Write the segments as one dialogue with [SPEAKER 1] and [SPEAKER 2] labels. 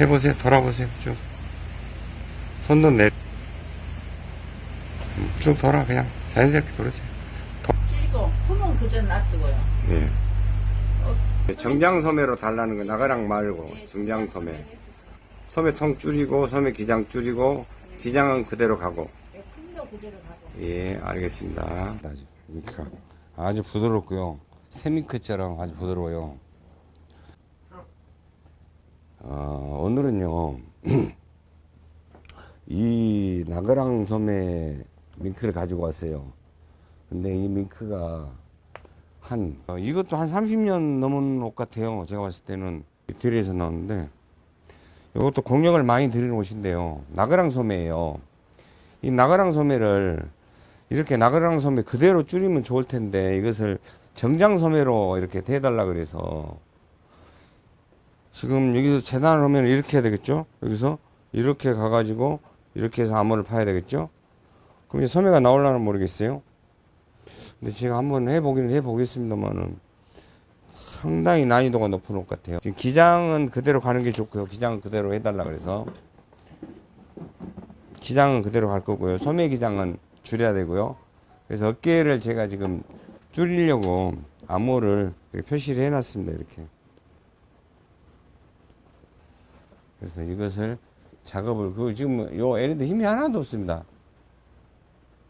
[SPEAKER 1] 해보세요. 돌아보세요. 쭉. 손도 쭉 돌아. 그냥 자연스럽게 돌으세요.
[SPEAKER 2] 줄이고 품은 그대로 놔두고요.
[SPEAKER 1] 예. 정장소매로 달라는 거 나가랑 말고 정장소매. 소매 통 줄이고 소매 기장 줄이고 기장은 그대로 가고.
[SPEAKER 2] 품도 그대로 가고.
[SPEAKER 1] 예, 알겠습니다. 밍크가 아주 부드럽고요. 새밍크처럼 아주 부드러워요. 오늘은요 이 나그랑 소매 밍크를 가지고 왔어요. 근데 이 밍크가 이것도 한 30년 넘은 옷 같아요. 제가 봤을 때는 이태리에서 나왔는데 이것도 공력을 많이 들이는 옷인데요. 나그랑 소매예요. 이 나그랑 소매를 이렇게 나그랑 소매 그대로 줄이면 좋을 텐데 이것을 정장 소매로 이렇게 대달라 그래서 지금 여기서 재단을 하면 이렇게 해야 되겠죠. 여기서 이렇게 가가지고 이렇게 해서 암호를 파야 되겠죠. 그럼 이제 소매가 나올라는 모르겠어요. 근데 제가 한번 해보기는 해보겠습니다만은 상당히 난이도가 높은 옷 같아요. 지금 기장은 그대로 가는 게 좋고요. 기장은 그대로 해달라 그래서 기장은 그대로 갈 거고요. 소매 기장은 줄여야 되고요. 그래서 어깨를 제가 지금 줄이려고 암호를 표시를 해놨습니다. 이렇게. 그래서 이것을 작업을 지금 요 LED 힘이 하나도 없습니다.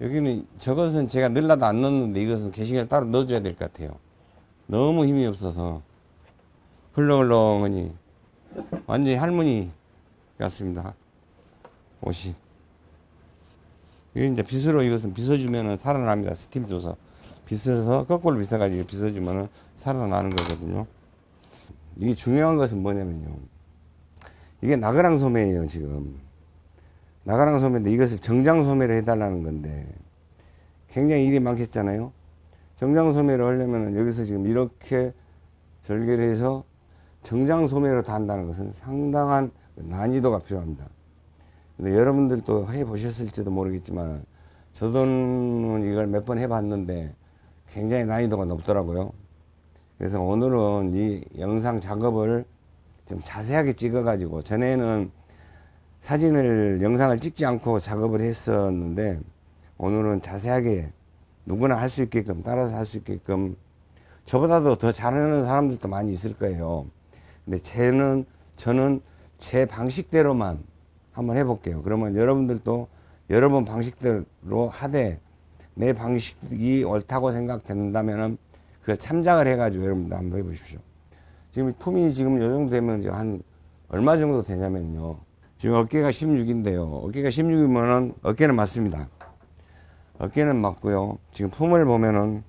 [SPEAKER 1] 여기는 저것은 제가 늘라도 안 넣었는데 이것은 게싱을 따로 넣어줘야 될 것 같아요. 너무 힘이 없어서 헐렁헐렁하니 완전히 할머니 같습니다. 옷이. 이게 이제 빗으로 이것은 빗어주면은 살아납니다. 스팀 줘서 빗어서 거꾸로 빗어가지고 빗어주면은 살아나는 거거든요. 이게 중요한 것은 뭐냐면요. 이게 나그랑 소매예요. 지금 나그랑 소매인데 이것을 정장 소매로 해달라는 건데 굉장히 일이 많겠잖아요. 정장 소매를 하려면 여기서 지금 이렇게 절개를 해서 정장 소매로 다 한다는 것은 상당한 난이도가 필요합니다. 근데 여러분들도 해보셨을지도 모르겠지만 저도는 이걸 몇 번 해봤는데 굉장히 난이도가 높더라고요. 그래서 오늘은 이 영상 작업을 좀 자세하게 찍어 가지고 전에는 영상을 찍지 않고 작업을 했었는데 오늘은 자세하게 누구나 할 수 있게끔 따라서 할 수 있게끔 저보다도 더 잘하는 사람들도 많이 있을 거예요. 근데 저는 제 방식대로만 한번 해볼게요. 그러면 여러분들도 여러분 방식대로 하되 내 방식이 옳다고 생각된다면은 그 참작을 해가지고 여러분들 한번 해보십시오. 지금 품이 지금 요 정도 되면 이제 한 얼마 정도 되냐면요. 지금 어깨가 16인데요. 어깨가 16이면은 어깨는 맞습니다. 어깨는 맞고요. 지금 품을 보면은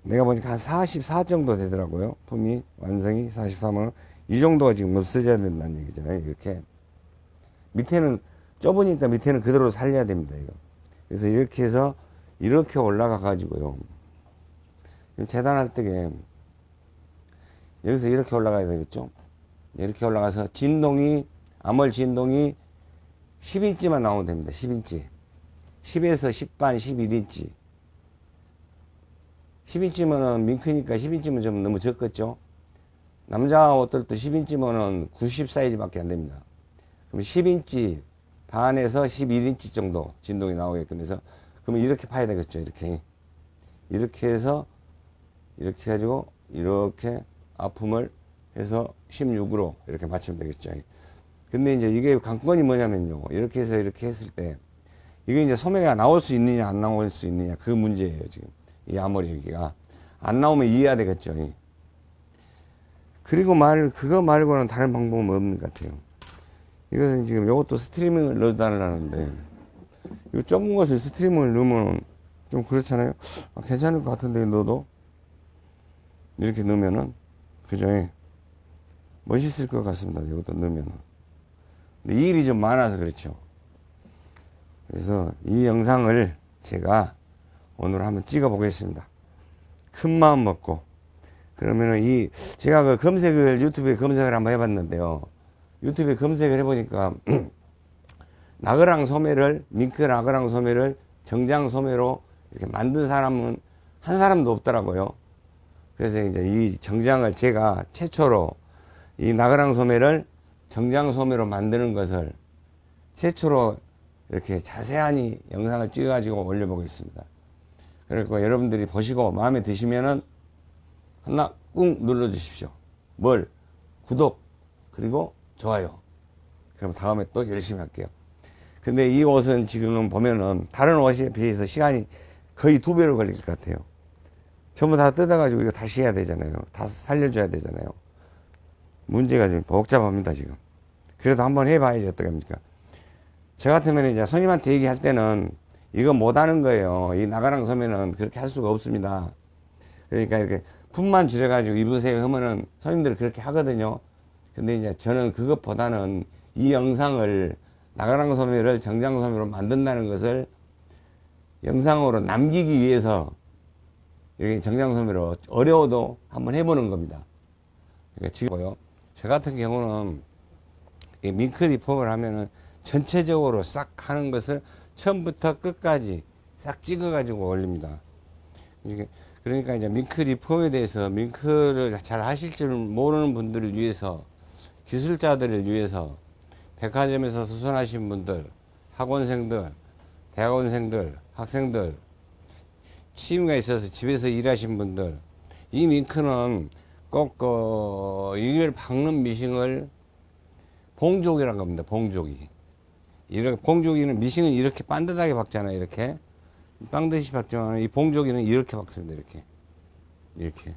[SPEAKER 1] 내가 보니까 한 44 정도 되더라고요. 품이 완성이 44면 이 정도가 지금 없어져야 된다는 얘기잖아요. 이렇게 밑에는 좁으니까 밑에는 그대로 살려야 됩니다. 이거. 그래서 이렇게 해서 이렇게 올라가 가지고요. 재단할 때에 여기서 이렇게 올라가야 되겠죠. 이렇게 올라가서 암홀 진동이 10인치만 나오면 됩니다. 10인치. 10에서 10반, 11인치. 10인치면은 밍크니까 10인치면 좀 너무 적겠죠. 남자 옷들도 10인치면은 90 사이즈밖에 안 됩니다. 그럼 10인치 반에서 11인치 정도 진동이 나오게끔 해서 그러면 이렇게 파야 되겠죠. 이렇게 해서 이렇게 해가지고 이렇게 아픔을 해서 16으로 이렇게 맞추면 되겠죠. 근데 이제 이게 관건이 뭐냐면요. 이렇게 해서 이렇게 했을 때 이게 이제 소매가 나올 수 있느냐 안 나올 수 있느냐 그 문제예요. 지금 이 앞머리 여기가 안 나오면 이해해야 되겠죠. 그리고 그거 말고는 다른 방법은 없는 것 같아요. 이것은 지금 이것도 스트리밍을 넣어달라는데 이 좁은 것을 스트리밍을 넣으면 좀 그렇잖아요. 괜찮을 것 같은데 넣어도 이렇게 넣으면은 그죠? 멋있을 것 같습니다. 이것도 넣으면은. 근데 이 일이 좀 많아서 그렇죠. 그래서 이 영상을 제가 오늘 한번 찍어 보겠습니다. 큰 마음 먹고. 그러면은 제가 유튜브에 검색을 한번 해봤는데요. 유튜브에 검색을 해보니까 나그랑 소매를, 밍크 나그랑 소매를 정장 소매로 이렇게 만든 사람은 한 사람도 없더라고요. 그래서 이제 이 정장을 제가 최초로 이 나그랑 소매를 정장소매로 만드는 것을 최초로 이렇게 자세하니 영상을 찍어가지고 올려보겠습니다. 그리고 여러분들이 보시고 마음에 드시면은 하나 꾹 눌러주십시오. 뭘? 구독, 그리고 좋아요. 그럼 다음에 또 열심히 할게요. 근데 이 옷은 지금 보면은 다른 옷에 비해서 시간이 거의 2배로 걸릴 것 같아요. 전부 다 뜯어가지고 이거 다시 해야 되잖아요. 다 살려줘야 되잖아요. 문제가 좀 복잡합니다, 지금. 그래도 한번 해봐야지, 어떡합니까? 저 같으면 이제 손님한테 얘기할 때는 이거 못하는 거예요. 이 나가랑 소매는 그렇게 할 수가 없습니다. 그러니까 이렇게 품만 줄여가지고 입으세요 하면은 손님들이 그렇게 하거든요. 근데 이제 저는 그것보다는 이 영상을 나가랑 소매를 정장 소매로 만든다는 것을 영상으로 남기기 위해서 여기 정장 소매로 어려워도 한번 해보는 겁니다. 그러니까 지금요. 저 같은 경우는 이 밍크 리폼을 하면은 전체적으로 싹 하는 것을 처음부터 끝까지 싹 찍어가지고 올립니다. 그러니까 이제 밍크 리폼에 대해서 밍크를 잘 하실 줄 모르는 분들을 위해서, 기술자들을 위해서, 백화점에서 수선하신 분들, 학원생들, 대학원생들, 학생들, 취미가 있어서 집에서 일하신 분들, 이 밍크는 꼭 이걸 박는 미싱을 봉조기라는 겁니다. 봉조기. 이렇게 봉조기는 미싱은 이렇게 반듯하게 박잖아요. 이렇게 빵듯이 박지만 이 봉조기는 이렇게 박습니다. 이렇게.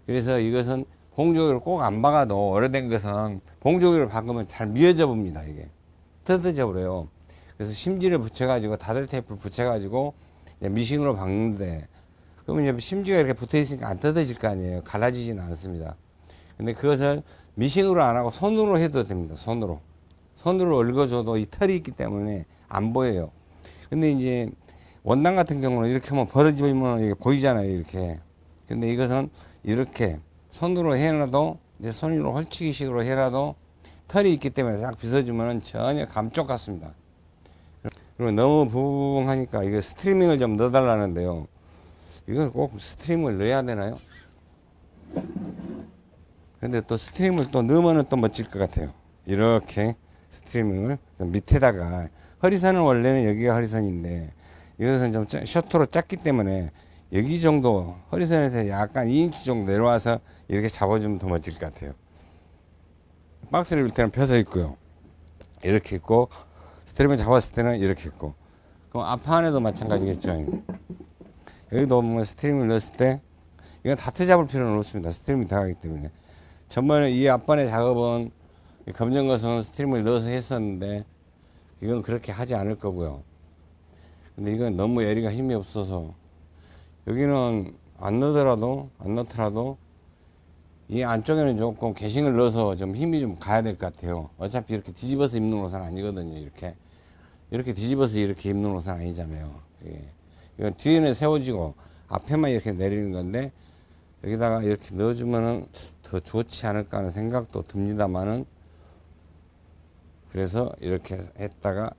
[SPEAKER 1] 그래서 이것은 봉조기를 꼭 안 박아도 오래된 것은 봉조기를 박으면 잘 미어져 봅니다. 이게 뜯어져 버려요. 그래서 심지를 붙여가지고 다들 테이프를 붙여가지고 미싱으로 박는데, 그러면 이제 심지가 이렇게 붙어 있으니까 안 뜯어질 거 아니에요. 갈라지지는 않습니다. 근데 그것을 미싱으로 안 하고 손으로 해도 됩니다. 손으로 얽어줘도 이 털이 있기 때문에 안 보여요. 근데 이제 원단 같은 경우는 이렇게 하면 벌어지면 이게 보이잖아요. 이렇게. 근데 이것은 이렇게 손으로 해놔도, 이제 손으로 헐치기 식으로 해놔도 털이 있기 때문에 싹 빗어주면 전혀 감쪽 같습니다. 그리고 너무 부엉하니까 이거 스트리밍을 좀 넣어달라는데요. 이건 꼭 스트리밍을 넣어야 되나요? 근데 또 스트리밍을 또 넣으면 또 멋질 것 같아요. 이렇게 스트리밍을 좀 밑에다가, 허리선은 원래는 여기가 허리선인데 이것은 좀 셔터로 작기 때문에 여기 정도, 허리선에서 약간 2인치 정도 내려와서 이렇게 잡아주면 더 멋질 것 같아요. 박스를 입을 때는 펴서 있고요. 이렇게 있고, 스트리밍 잡았을 때는 이렇게 있고. 그럼 앞판에도 마찬가지겠죠. 여기도 보면 스트리밍을 넣었을 때 이건 다트 잡을 필요는 없습니다. 스트리밍이 들어가기 때문에. 전번에 이 앞판의 작업은 검정것은 스트리밍을 넣어서 했었는데 이건 그렇게 하지 않을 거고요. 근데 이건 너무 예리가 힘이 없어서 여기는 안 넣더라도 이 안쪽에는 조금 개싱을 넣어서 좀 힘이 좀 가야 될 것 같아요. 어차피 이렇게 뒤집어서 입는 옷은 아니거든요. 이렇게 뒤집어서 이렇게 입는 옷은 아니잖아요. 예. 이건 뒤에는 세워지고 앞에만 이렇게 내리는 건데 여기다가 이렇게 넣어주면은 더 좋지 않을까 하는 생각도 듭니다만은, 그래서 이렇게 했다가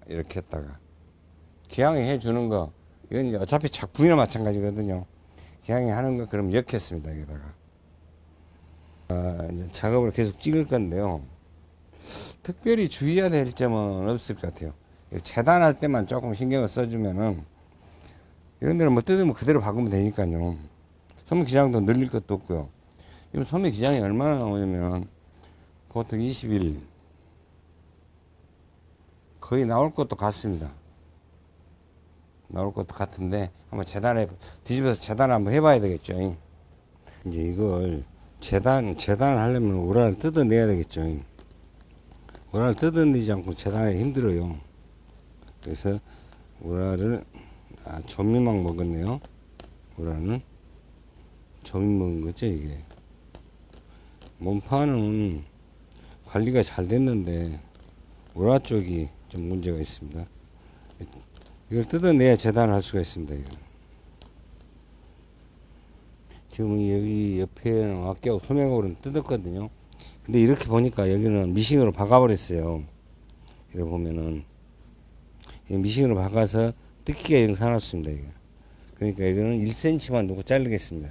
[SPEAKER 1] 기왕에 해주는 거, 이건 이제 어차피 작품이나 마찬가지거든요. 기왕에 하는 거 그럼 엮겠습니다. 여기다가 이제 작업을 계속 찍을 건데요. 특별히 주의해야 될 점은 없을 것 같아요. 재단할 때만 조금 신경을 써주면은, 이런 데는 뭐 뜯으면 그대로 박으면 되니까요. 소매 기장도 늘릴 것도 없고요. 지금 소매 기장이 얼마나 나오냐면 보통 20일 거의 나올 것도 같습니다. 나올 것도 같은데 한번 뒤집어서 재단을 한번 해봐야 되겠죠. 이제 이걸 재단을 하려면 우라를 뜯어내야 되겠죠. 우라를 뜯어내지 않고 재단하기 힘들어요. 그래서 우라를 조미막 먹었네요. 우라는 조미 먹은 거죠. 이게 몸판은 관리가 잘 됐는데 우라 쪽이 좀 문제가 있습니다. 이걸 뜯어내야 재단을 할 수가 있습니다. 이거. 지금 여기 옆에는 아껴 소매각으로 뜯었거든요. 근데 이렇게 보니까 여기는 미싱으로 박아버렸어요. 이렇게 보면은 미싱으로 박아서 뜯기가 영상없습니다. 이거. 그러니까 이거는 1cm만 두고 자르겠습니다.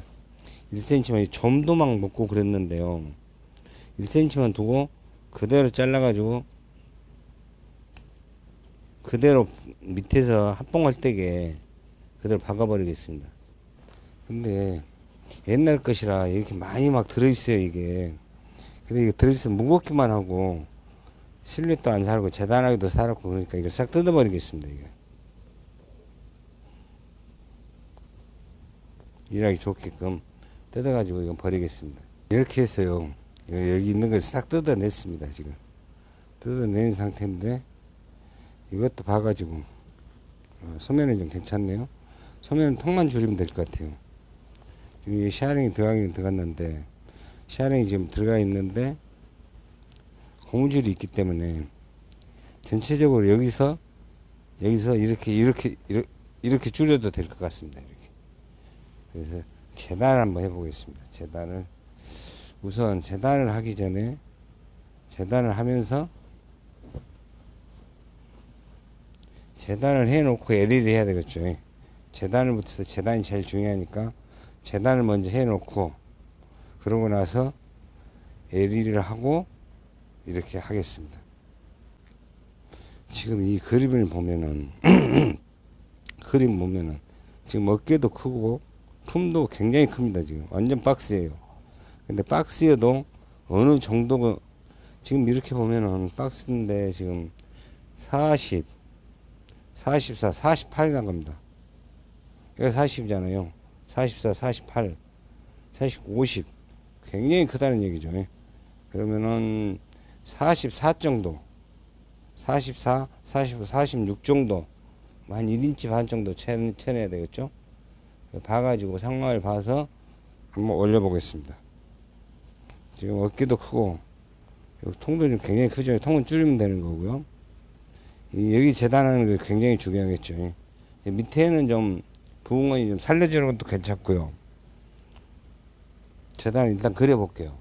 [SPEAKER 1] 1cm만 점도 막 먹고 그랬는데요. 1cm만 두고 그대로 잘라가지고 그대로 밑에서 합봉할때게 그대로 박아버리겠습니다. 근데 옛날 것이라 이렇게 많이 막 들어있어요 이게. 근데 이게 들어있으면 무겁기만 하고 실릿도 안 살고 재단하기도 살았고 그러니까 이거 싹 뜯어버리겠습니다. 이게 일하기 좋게끔 뜯어가지고 이건 버리겠습니다. 이렇게 해서요 여기 있는 걸 싹 뜯어냈습니다. 지금 뜯어낸 상태인데 이것도 봐가지고 소매는 좀 괜찮네요. 소매는 통만 줄이면 될 것 같아요. 여기 시아링이 들어가긴 들어갔는데 시아링이 지금 들어가 있는데 고무줄이 있기 때문에 전체적으로 여기서 이렇게 줄여도 될 것 같습니다. 이렇게. 그래서 재단을 한번 해보겠습니다. 재단을 우선 재단을 하기 전에 재단을 하면서 재단을 해놓고 LE를 해야 되겠죠. 재단을 붙여서 재단이 제일 중요하니까 재단을 먼저 해놓고 그러고 나서 LE를 하고 이렇게 하겠습니다. 지금 이 그림을 보면은 그림 보면은 지금 어깨도 크고 품도 굉장히 큽니다. 지금 완전 박스예요. 근데 박스여도 어느 정도가 지금 이렇게 보면은 박스인데 지금 40 44 48 나갑니다. 여기 40이잖아요 44 48 40 50 굉장히 크다는 얘기죠. 그러면은 44 정도 44 45 46 정도 한 1인치 반 정도 쳐내야 되겠죠. 봐가지고 상마를 봐서 한번 올려 보겠습니다. 지금 어깨도 크고 통도 좀 굉장히 크죠. 통은 줄이면 되는 거고요. 여기 재단하는 게 굉장히 중요하겠죠. 밑에는 좀 부엉이 좀 살려주는 것도 괜찮고요. 재단을 일단 그려 볼게요.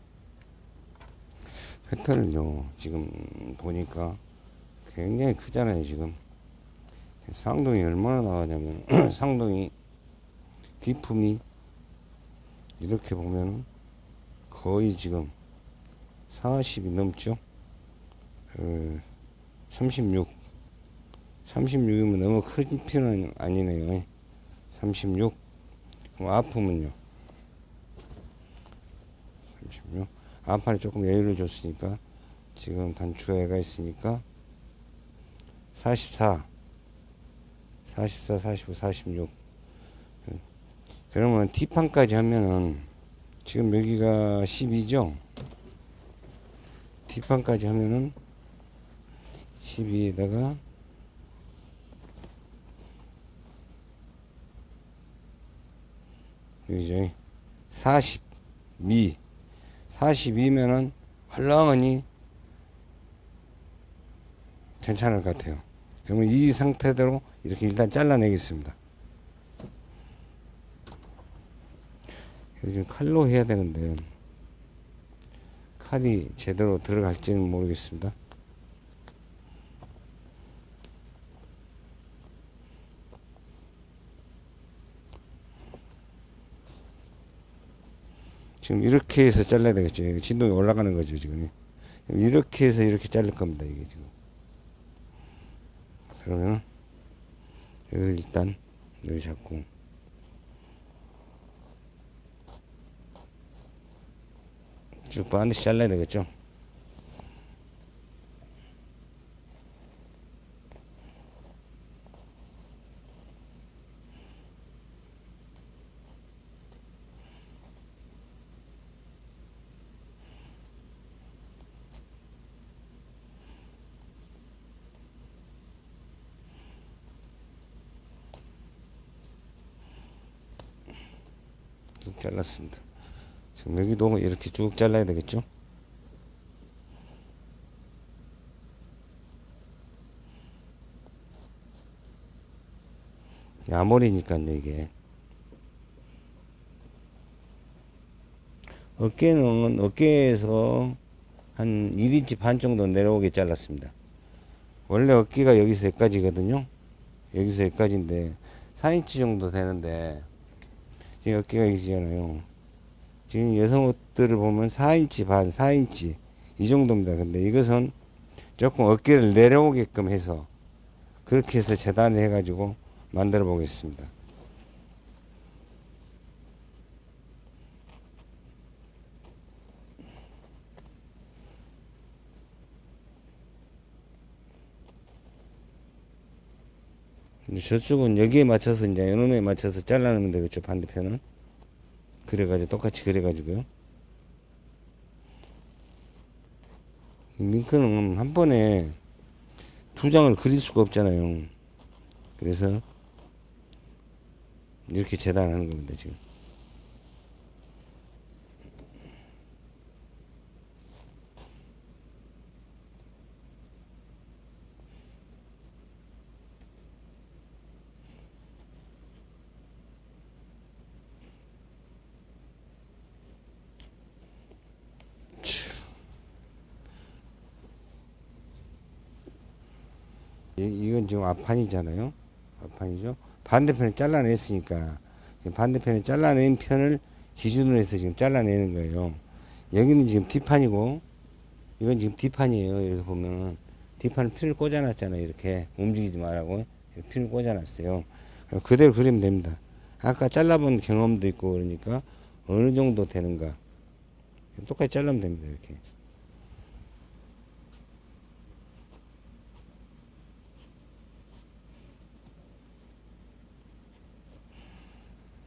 [SPEAKER 1] 패턴을요 지금 보니까 굉장히 크잖아요. 지금 상동이 얼마나 나가냐면 상동이 기품이 이렇게 보면 거의 지금 40이 넘죠. 36이면 너무 큰 편은 아니네요. 36. 그럼 아픔은요 36. 앞판에 조금 여유를 줬으니까 지금 단추가 있으니까 44 45 46. 그러면 뒷판까지 하면은 지금 여기가 12죠. 뒷판까지 하면은 12에다가 여기죠. 42 42면은 헐렁하니 괜찮을 것 같아요. 그러면 이 상태대로 이렇게 일단 잘라내겠습니다. 요즘 칼로 해야 되는데 칼이 제대로 들어갈지는 모르겠습니다. 지금 이렇게 해서 잘라야 되겠죠. 진동이 올라가는 거죠. 지금 이렇게 해서 이렇게 자를 겁니다. 이게 지금. 그러면 여기를 일단 여기 잡고 쭉 반드시 잘라야 되겠죠. 쭉 잘랐습니다. 지금 여기도 이렇게 쭉 잘라야 되겠죠. 야몰이니까요. 이게 어깨에서 한 1인치 반 정도 내려오게 잘랐습니다. 원래 어깨가 여기서 여기까지거든요. 여기서 여기까지인데 4인치 정도 되는데 이 어깨가 여기잖아요. 지금 여성 옷들을 보면 4인치 반 4인치 이 정도입니다. 근데 이것은 조금 어깨를 내려오게끔 해서 그렇게 해서 재단을 해가지고 만들어 보겠습니다. 저쪽은 여기에 맞춰서 이제 요놈에 맞춰서 잘라내면 되겠죠. 반대편은. 그래가지고 똑같이 그래가지고요. 링크는 한 번에 두 장을 그릴 수가 없잖아요. 그래서 이렇게 재단하는 겁니다, 지금. 이건 지금 앞판이잖아요. 앞판이죠. 반대편에 잘라냈으니까 반대편에 잘라낸 편을 기준으로 해서 지금 잘라내는 거예요. 여기는 지금 뒷판이고 이건 지금 뒷판이에요. 이렇게 보면 뒷판을 필을 꽂아놨잖아요. 이렇게 움직이지 말라고 이렇게 필을 꽂아놨어요. 그대로 그리면 됩니다. 아까 잘라본 경험도 있고 그러니까 어느 정도 되는가 똑같이 잘라면 됩니다. 이렇게.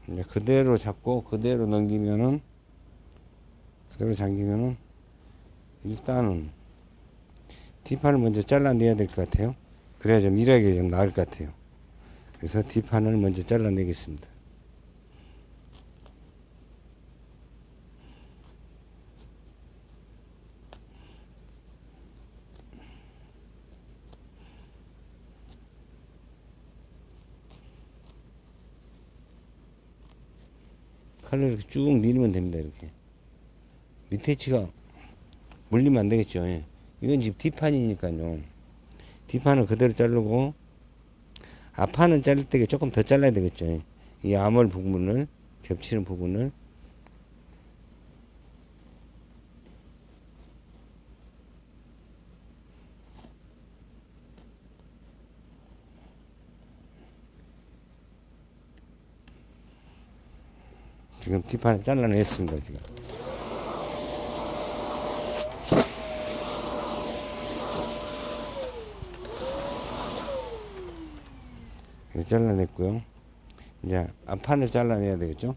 [SPEAKER 1] 이제 그대로 잡고 그대로 넘기면은 그대로 잠기면은 일단은 뒷판을 먼저 잘라내야 될 것 같아요. 그래야 좀 일하기 좀 나을 것 같아요. 그래서 뒷판을 먼저 잘라내겠습니다. 칼로 이렇게 쭉 밀면 됩니다. 이렇게 밑에 치가 물리면 안 되겠죠. 예. 이건 지금 뒷판이니까요. 뒷판은 그대로 자르고 앞판은 자를 때 조금 더 잘라야 되겠죠. 예. 이 암홀 부분을 겹치는 부분을 지금 뒷판을 잘라냈습니다. 지금 이렇게 잘라냈고요. 이제 앞판을 잘라내야 되겠죠.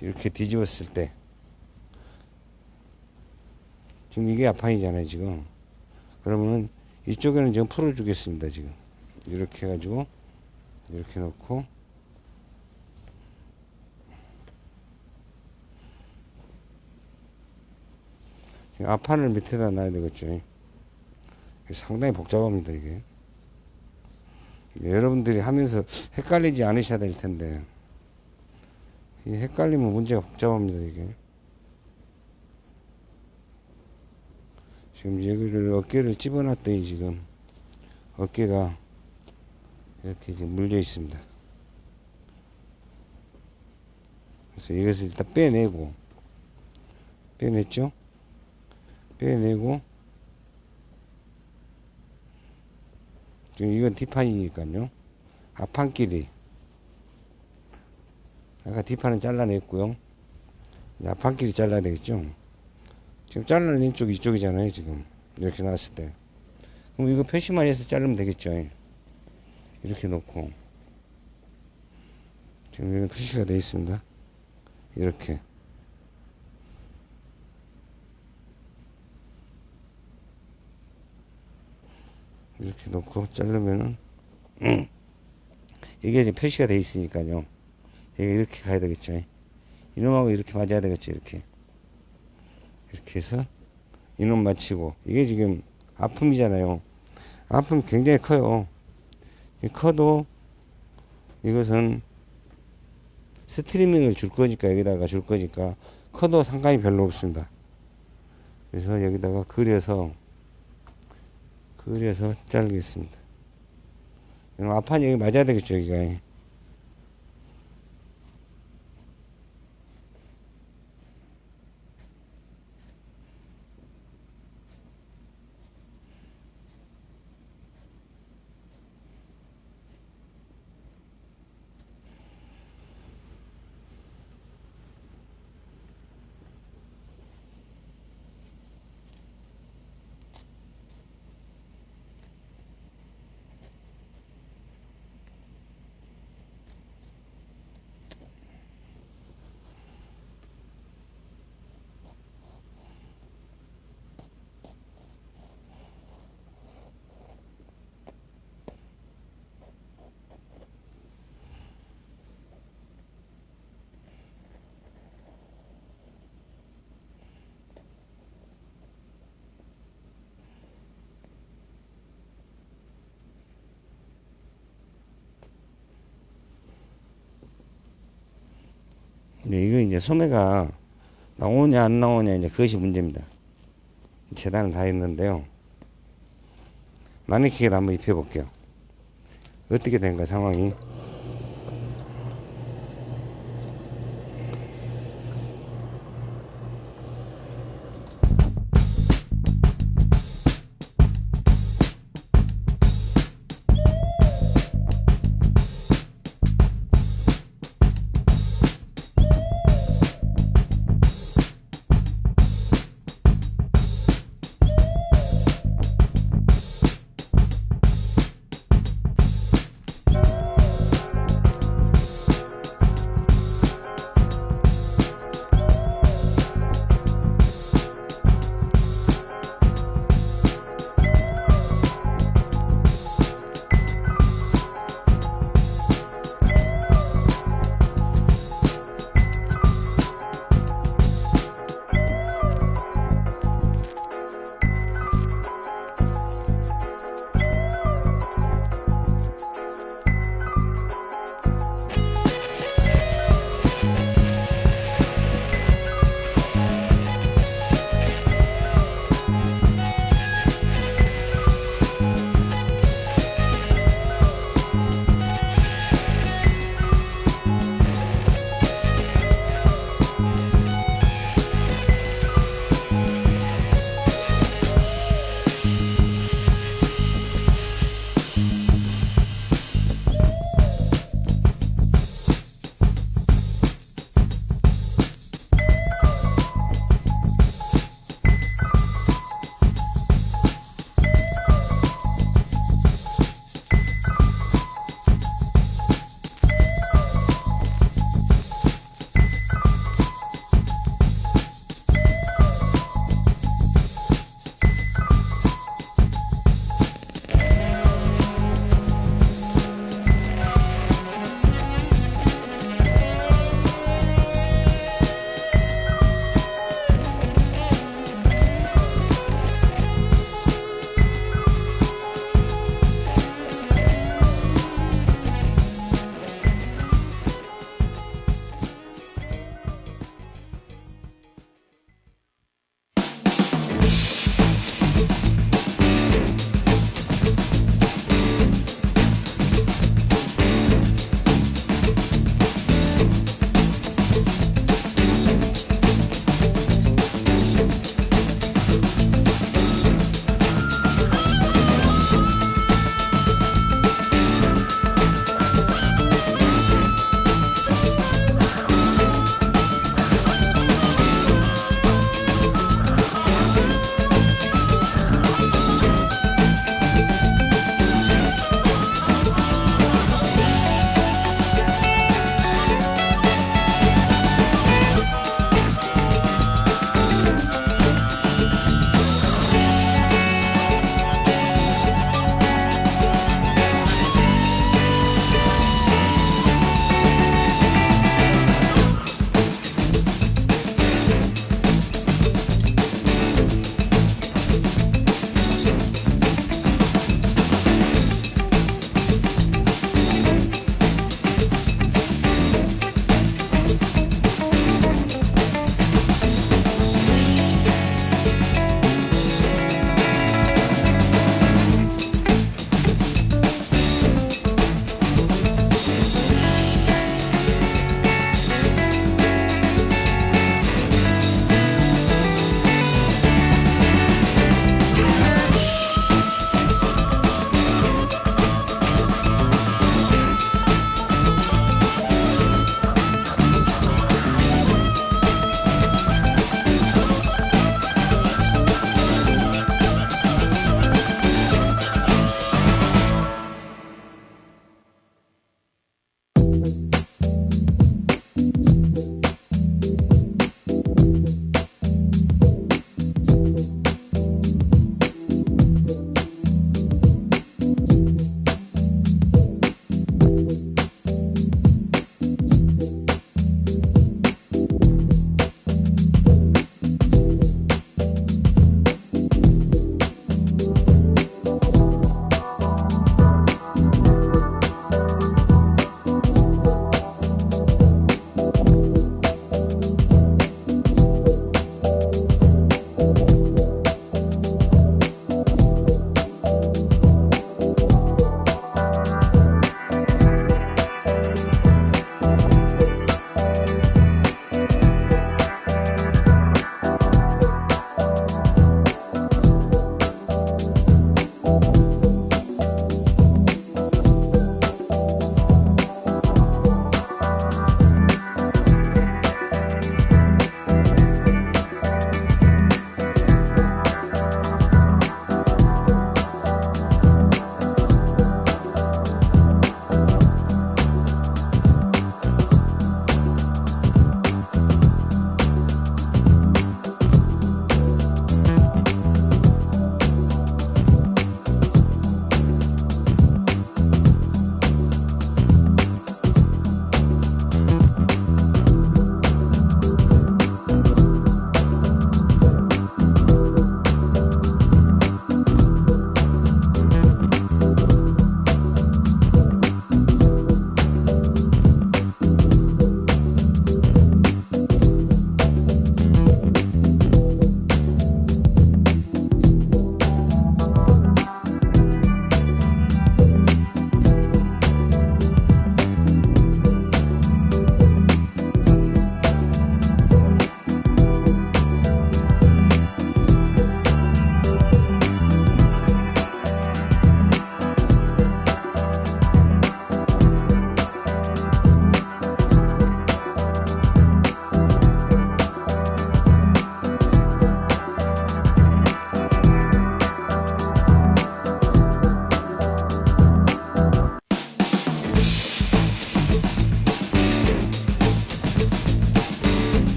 [SPEAKER 1] 이렇게 뒤집었을 때 지금 이게 앞판이잖아요. 지금 그러면 이쪽에는 지금 풀어주겠습니다. 지금 이렇게 해가지고 이렇게 놓고 앞판을 밑에다 놔야 되겠죠. 상당히 복잡합니다. 이게 여러분들이 하면서 헷갈리지 않으셔야 될 텐데 이 헷갈리면 문제가 복잡합니다. 이게 지금 여기를 어깨를 집어놨더니 지금 어깨가 이렇게 지금 물려 있습니다. 그래서 이것을 일단 빼냈죠. 빼내고 지금 이건 뒷판이니까요. 앞판끼리 아까 뒷판은 잘라냈고요. 이제 앞판끼리 잘라야 되겠죠. 지금 잘라낸 쪽이 이쪽이잖아요. 지금 이렇게 나왔을 때 그럼 이거 표시만 해서 자르면 되겠죠. 이렇게 놓고 지금 여기 표시가 되어 있습니다. 이렇게 놓고 자르면은 이게 이제 표시가 되어 있으니까요. 이게 이렇게 가야 되겠죠. 이놈하고 이렇게 맞아야 되겠죠. 이렇게 해서 이놈 맞추고 이게 지금 아픔이잖아요. 아픔이 굉장히 커요. 커도 이것은 스트리밍을 줄 거니까 여기다가 줄 거니까 커도 상관이 별로 없습니다. 그래서 여기다가 그려서 자르겠습니다. 앞판이 여기 맞아야 되겠죠. 여기가 네, 이거 이제 소매가 나오냐 안 나오냐 이제 그것이 문제입니다. 재단을 다 했는데요. 마네킹에다 한번 입혀 볼게요. 어떻게 된가 상황이.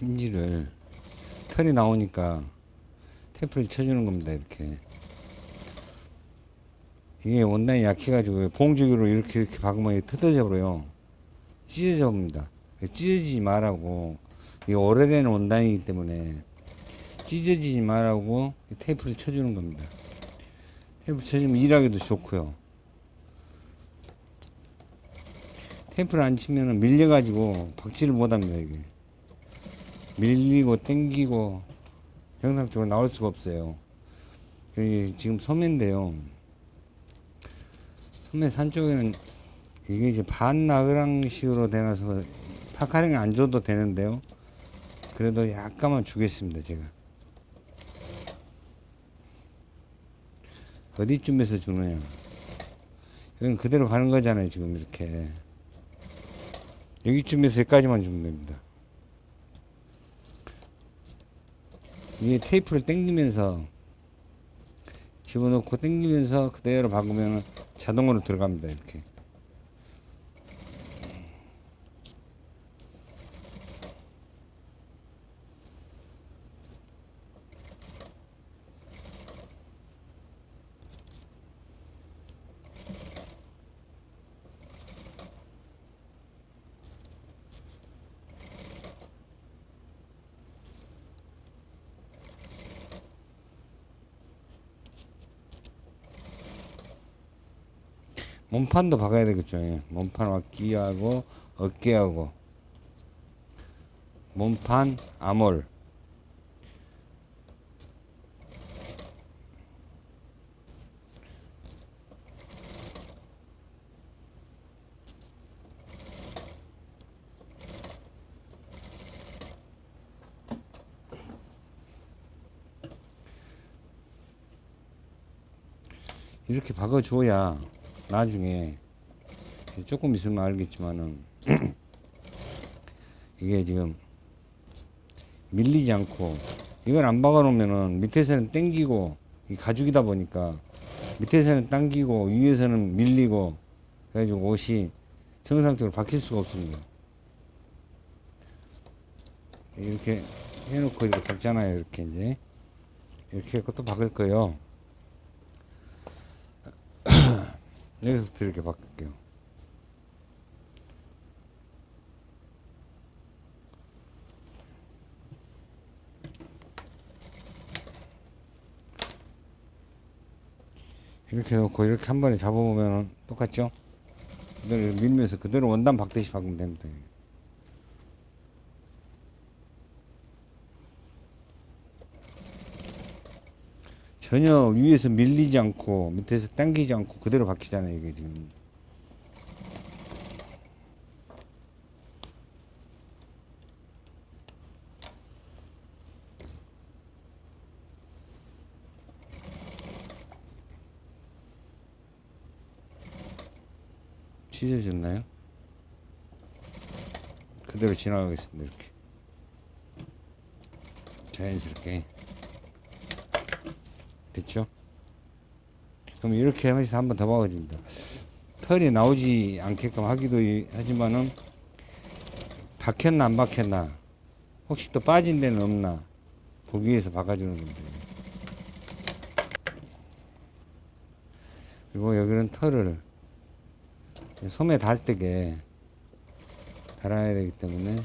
[SPEAKER 1] 심지를 털이 나오니까 테이프를 쳐주는 겁니다. 이렇게. 이게 원단이 약해가지고 봉지기로 이렇게 박으면 이게 뜯어져 버려요. 찢어져 봅니다. 찢어지지 말라고. 이게 오래된 원단이기 때문에 찢어지지 말라고 테이프를 쳐주는 겁니다. 테이프 쳐주면 일하기도 좋고요. 테이프를 안 치면은 밀려가지고 박지를 못합니다. 이게 밀리고 당기고 정상적으로 나올 수가 없어요. 여기 지금 소매인데요. 소매 산 쪽에는 이게 이제 반나그랑식으로 되나서 파카링 안 줘도 되는데요. 그래도 약간만 주겠습니다. 제가 어디쯤에서 주느냐. 이건 그대로 가는 거잖아요. 지금 이렇게 여기쯤에서 여기까지만 주면 됩니다. 이게 테이프를 당기면서 집어넣고 당기면서 그대로 박으면 자동으로 들어갑니다. 이렇게. 몸판도 박아야 되겠죠. 예. 몸판 왁기하고 어깨하고 몸판 암홀 이렇게 박아줘야 나중에 조금 있으면 알겠지만은 이게 지금 밀리지 않고 이걸 안 박아 놓으면은 밑에서는 당기고 이 가죽이다 보니까 밑에서는 당기고 위에서는 밀리고 그래가지고 옷이 정상적으로 박힐 수가 없습니다. 이렇게 해놓고 이렇게 박잖아요. 이렇게 이제 이렇게 해서 또 박을 거예요. 여기서부터 이렇게 바꿀게요. 이렇게 놓고 이렇게 한 번에 잡아보면 똑같죠? 그대로 밀면서 그대로 원단 박듯이 박으면 됩니다. 전혀 위에서 밀리지 않고 밑에서 당기지 않고 그대로 박히잖아요. 이게 지금. 찢어졌나요? 그대로 지나가겠습니다. 이렇게 자연스럽게 됐죠? 그럼 이렇게 해서 한 번 더 박아줍니다. 털이 나오지 않게끔 하기도 하지만은 박혔나 안 박혔나 혹시 또 빠진 데는 없나 보기 위해서 박아주는 겁니다. 그리고 여기는 털을 소매 닿을 달아야 되기 때문에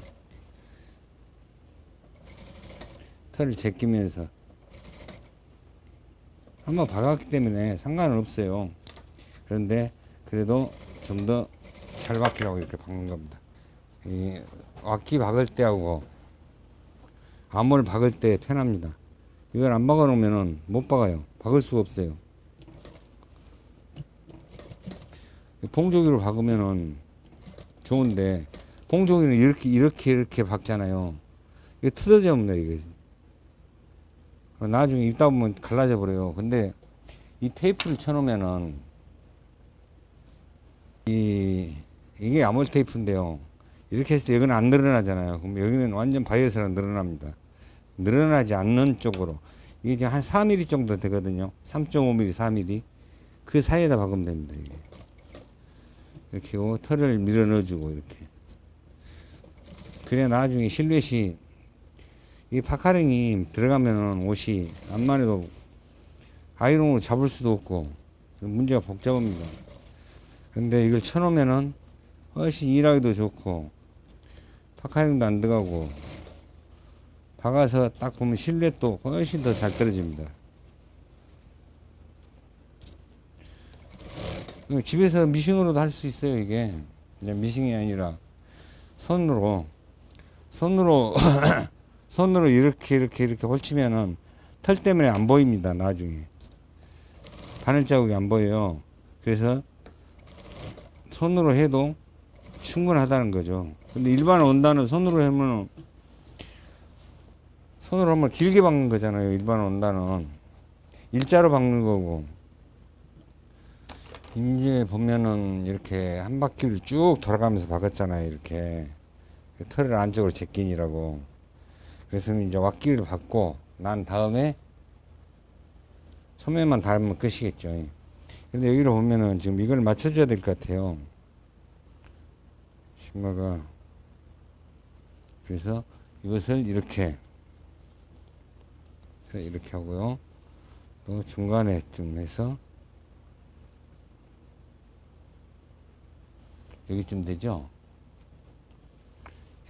[SPEAKER 1] 털을 제끼면서 한번 박았기 때문에 상관은 없어요. 그런데 그래도 좀 더 잘 박히라고 이렇게 박는 겁니다. 이 왁기 박을 때하고 암홀 박을 때 편합니다. 이걸 안 박아 놓으면 못 박아요. 박을 수가 없어요. 봉조기로 박으면은 좋은데 봉조기는 이렇게 박잖아요. 이게 뜯어져 옵니다. 이게 나중에 입다 보면 갈라져 버려요. 근데 이 테이프를 쳐놓으면은 이게 암홀 테이프인데요. 이렇게 했을 때 여기는 안 늘어나잖아요. 그럼 여기는 완전 바이어스랑 늘어납니다. 늘어나지 않는 쪽으로 이게 이제 한 4mm 정도 되거든요. 3.5mm, 4mm 그 사이에다 박으면 됩니다. 이게. 이렇게 털을 밀어 넣어주고 이렇게. 그래야 나중에 실루엣이 이 파카링이 들어가면은 옷이 암만 해도 아이롱으로 잡을 수도 없고 문제가 복잡합니다. 근데 이걸 쳐놓으면은 훨씬 일하기도 좋고 파카링도 안 들어가고 박아서 딱 보면 실루엣도 훨씬 더 잘 떨어집니다. 집에서 미싱으로도 할 수 있어요. 이게 그냥 미싱이 아니라 손으로 손으로 이렇게 홀치면은 털 때문에 안 보입니다. 나중에 바늘 자국이 안 보여요. 그래서 손으로 해도 충분하다는 거죠. 근데 일반 원단은 손으로 하면 길게 박는 거잖아요. 일반 원단은 일자로 박는 거고, 이제 보면은 이렇게 한 바퀴를 쭉 돌아가면서 박았잖아요. 이렇게 털을 안쪽으로 제끼니라고. 그래서 이제 왁기를 박고 난 다음에 소매만 닿으면 끝이겠죠. 근데 여기를 보면은 지금 이걸 맞춰줘야 될 것 같아요. 신마가. 그래서 이것을 이렇게 하고요. 또 중간에 좀 해서 여기쯤 되죠.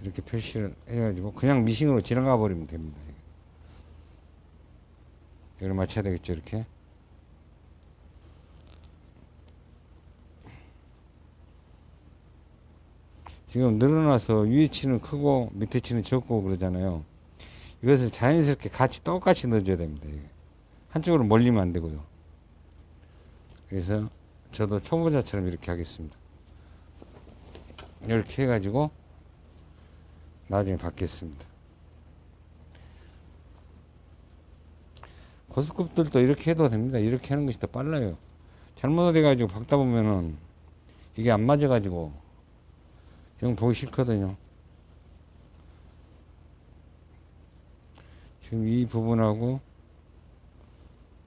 [SPEAKER 1] 이렇게 표시를 해가지고 그냥 미싱으로 지나가 버리면 됩니다. 이걸 맞춰야 되겠죠. 이렇게 지금 늘어나서 위에 치는 크고 밑에 치는 적고 그러잖아요. 이것을 자연스럽게 같이 똑같이 넣어줘야 됩니다. 한쪽으로 몰리면 안 되고요. 그래서 저도 초보자처럼 이렇게 하겠습니다. 이렇게 해가지고 나중에 받겠습니다. 고스톱들도 이렇게 해도 됩니다. 이렇게 하는 것이 더 빨라요. 잘못해가지고 박다 보면은 이게 안 맞아가지고 영 보기 싫거든요. 지금 이 부분하고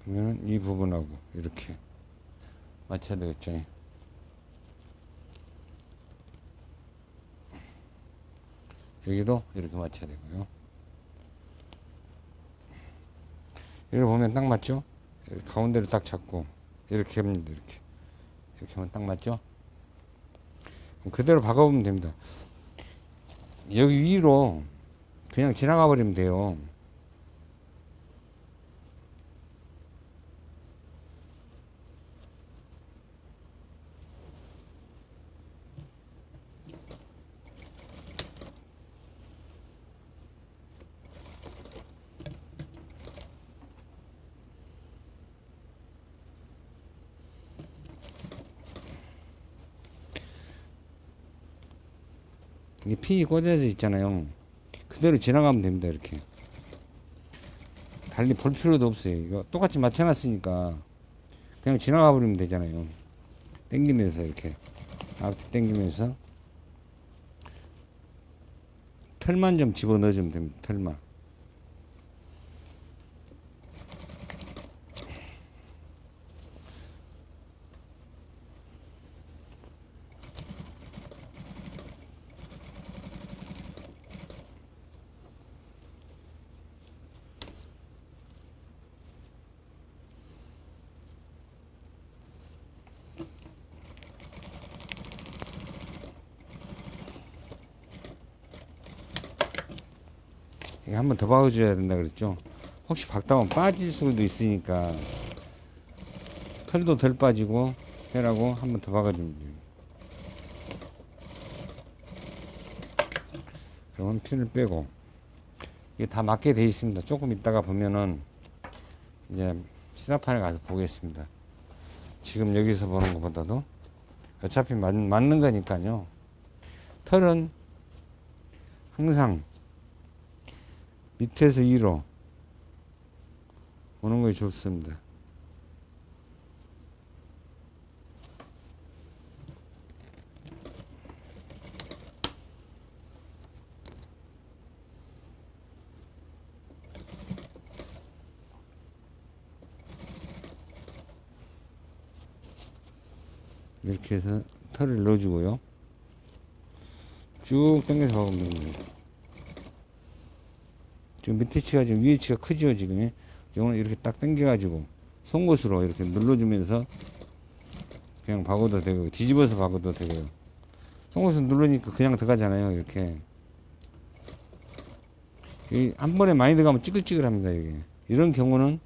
[SPEAKER 1] 보면은 이 부분하고 이렇게 맞춰야 되겠죠. 여기도 이렇게 맞춰야 되고요. 이걸 보면 딱 맞죠? 가운데를 딱 잡고 이렇게 합니다. 이렇게 하면 딱 맞죠? 그대로 박아보면 됩니다. 여기 위로 그냥 지나가 버리면 돼요. 이 핀이 꽂아져 있잖아요. 그대로 지나가면 됩니다. 이렇게 달리 볼 필요도 없어요. 이거 똑같이 맞춰놨으니까 그냥 지나가 버리면 되잖아요. 당기면서 이렇게 앞뒤 당기면서 털만 좀 집어넣어주면 됩니다. 털만. 한 번 더 박아줘야 된다 그랬죠. 혹시 박다 보면 빠질 수도 있으니까 털도 덜 빠지고 해라고 한 번 더 박아주면 돼요. 그러면 핀을 빼고 이게 다 맞게 돼 있습니다. 조금 있다가 보면은 이제 시사판에 가서 보겠습니다. 지금 여기서 보는 것보다도 어차피 맞는 거니까요. 털은 항상 밑에서 위로 오는 것이 좋습니다. 이렇게 해서 털을 넣어주고요. 쭉 당겨서 박으면 됩니다. 지금 밑에 치가 지금 위에 치가 크죠, 지금. 이거는 이렇게 딱 당겨가지고, 송곳으로 이렇게 눌러주면서, 그냥 박아도 되고, 뒤집어서 박아도 되고요. 송곳으로 누르니까 그냥 들어가잖아요, 이렇게. 한 번에 많이 들어가면 찌글찌글합니다, 이게. 이런 경우는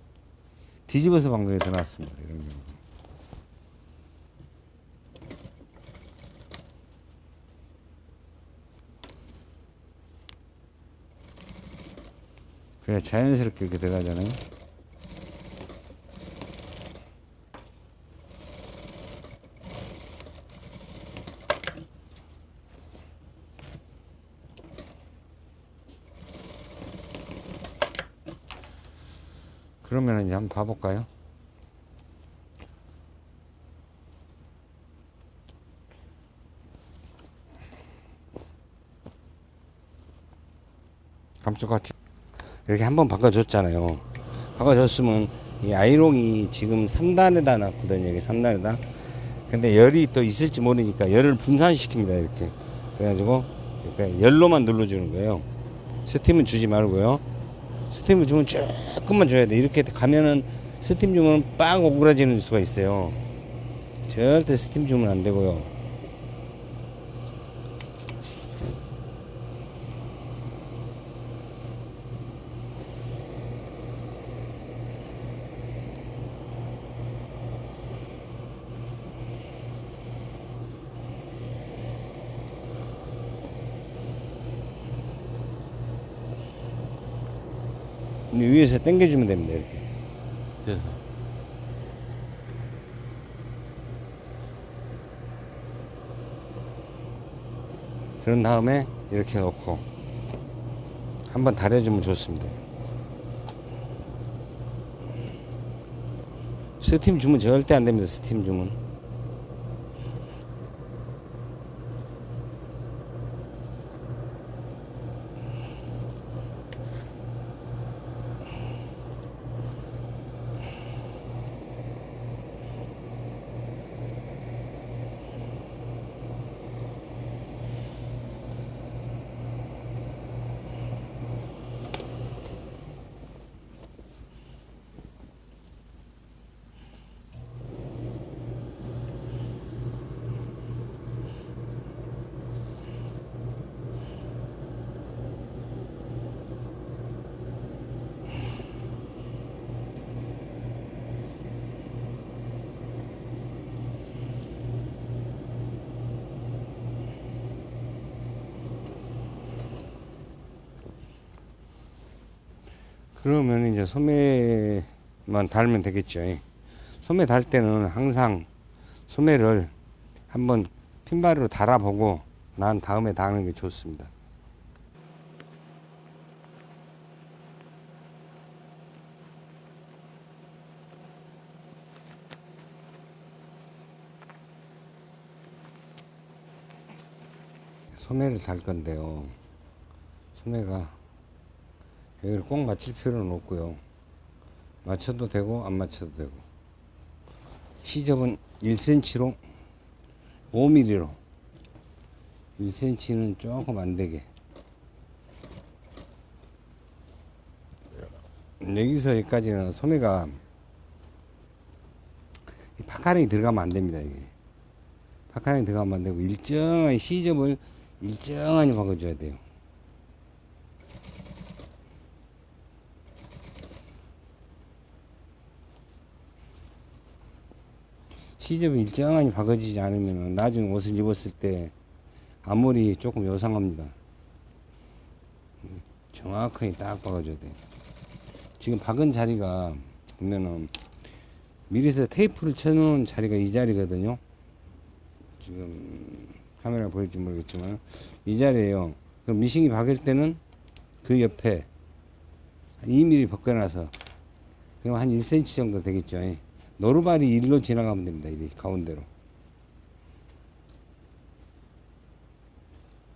[SPEAKER 1] 뒤집어서 박는 게 더 낫습니다, 이런 경우. 그래 자연스럽게 이렇게 들어가잖아요. 그러면 이제 한번 봐볼까요? 감쪽같이 이렇게 한번 바꿔줬잖아요. 바꿔줬으면 이 아이롱이 지금 3단에다 놨거든요. 여기 3단에다. 근데 열이 또 있을지 모르니까 열을 분산시킵니다. 이렇게. 그래가지고 이렇게 열로만 눌러주는 거예요. 스팀은 주지 말고요. 스팀을 주면 조금만 줘야 돼. 이렇게 가면은 스팀 주면 빵 오그라지는 수가 있어요. 절대 스팀 주면 안 되고요. 위에서 당겨주면 됩니다. 이렇게 돼서 그런 다음에 이렇게 놓고 한번 달여주면 좋습니다. 스팀 주면 절대 안 됩니다. 스팀 주면. 그러면 이제 소매만 달면 되겠죠. 소매 달 때는 항상 소매를 한번 핀바리로 달아보고 난 다음에 다는 게 좋습니다. 소매를 달 건데요. 소매가 여기를 꼭 맞출 필요는 없고요. 맞춰도 되고 안 맞춰도 되고. 시접은 1cm로 5mm로 1cm는 조금 안되게 여기서 여기까지는 소매가 파카링이 들어가면 안됩니다. 이게 파카링이 들어가면 안되고 일정한 시접을 일정하게 박아줘야 돼요. 시접이 일정하게 박아지지 않으면 나중에 옷을 입었을 때 앞머리 조금 요상합니다. 정확하게 딱 박아줘야 돼요. 지금 박은 자리가 보면은 미리서 테이프를 쳐놓은 자리가 이 자리거든요. 지금 카메라 보일지 모르겠지만 이 자리에요. 그럼 미싱이 박을 때는 그 옆에 2mm 벗겨놔서 그럼 한 1cm 정도 되겠죠. 노루발이 일로 지나가면 됩니다. 이 가운데로.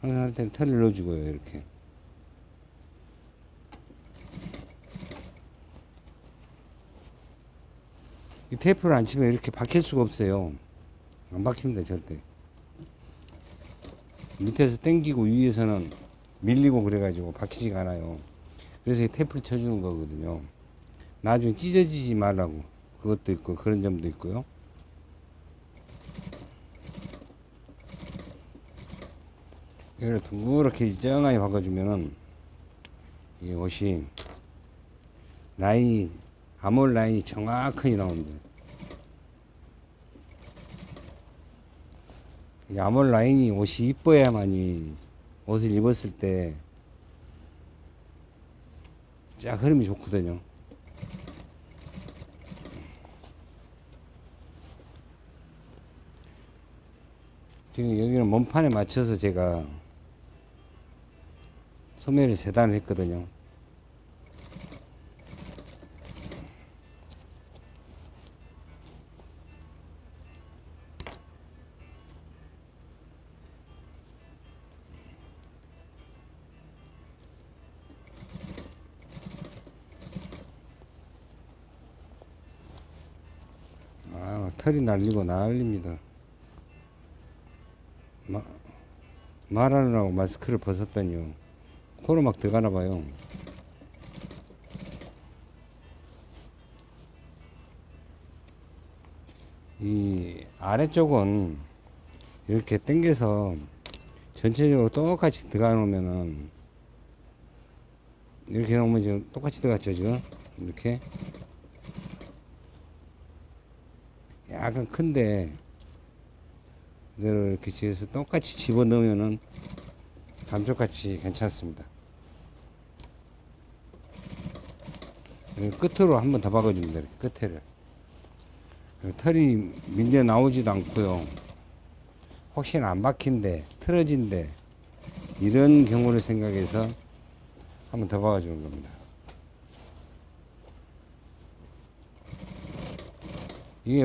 [SPEAKER 1] 항상 할 때는 털을 넣어주고요. 이렇게. 이 테이프를 안 치면 이렇게 박힐 수가 없어요. 안 박힙니다. 절대. 밑에서 당기고 위에서는 밀리고 그래가지고 박히지가 않아요. 그래서 이 테이프를 쳐주는 거거든요. 나중에 찢어지지 말라고. 그것도 있고 그런 점도 있고요. 이걸 둥그렇게 일정하게 바꿔주면은 이 옷이 라인이, 아몰 라인이 정확하게 나옵니다. 이 아몰 라인이 옷이 이뻐야만이 옷을 입었을 때 쫙 흐름이 좋거든요. 지금 여기는 몸판에 맞춰서 제가 소매를 재단을 했거든요. 아, 털이 날리고 난립니다. 말하느라고 마스크를 벗었더니요. 코로 막 들어가나 봐요. 이 아래쪽은 이렇게 당겨서 전체적으로 똑같이 들어가 놓으면은 이렇게 놓으면 지금 똑같이 들어갔죠, 지금. 이렇게. 약간 큰데 이대로 이렇게 지어서 똑같이 집어 넣으면은 감쪽같이 괜찮습니다. 끝으로 한번 더 박아줍니다. 이렇게 끝에를. 털이 밀려 나오지도 않고요. 혹시나 안 박힌데, 틀어진데, 이런 경우를 생각해서 한번 더 박아주는 겁니다. 이게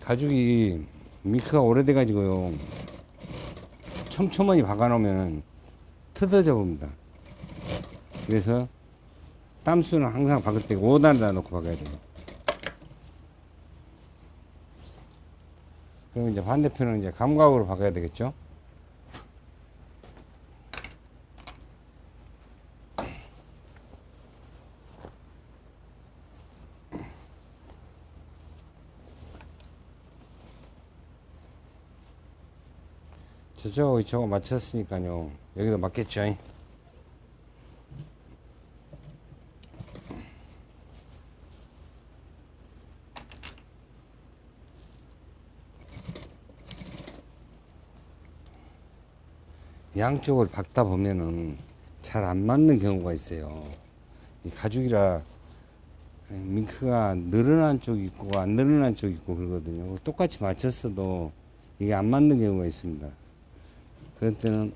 [SPEAKER 1] 가죽이 밀크가 오래돼 가지고요. 촘촘하게 박아놓으면 뜯어져 봅니다. 그래서 땀수는 항상 박을 때 5단에다 놓고 박아야 돼요. 그럼 이제 반대편은 이제 감각으로 박아야 되겠죠? 저거 맞췄으니까요. 여기도 맞겠죠? 양쪽을 박다 보면은 잘 안 맞는 경우가 있어요. 이 가죽이라 밍크가 늘어난 쪽이 있고 안 늘어난 쪽이 있고 그러거든요. 똑같이 맞췄어도 이게 안 맞는 경우가 있습니다. 그럴 때는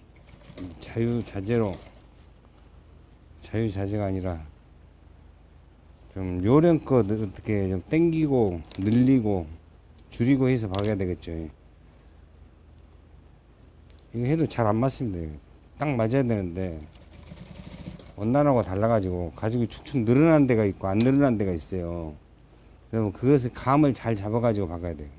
[SPEAKER 1] 자유자재가 아니라 좀 요령껏 어떻게 좀 당기고 늘리고 줄이고 해서 박아야 되겠죠. 이거 해도 잘 안 맞습니다. 딱 맞아야 되는데 원단하고 달라가지고 가죽이 축축 늘어난 데가 있고 안 늘어난 데가 있어요. 그러면 그것을 감을 잘 잡아가지고 박아야 돼요.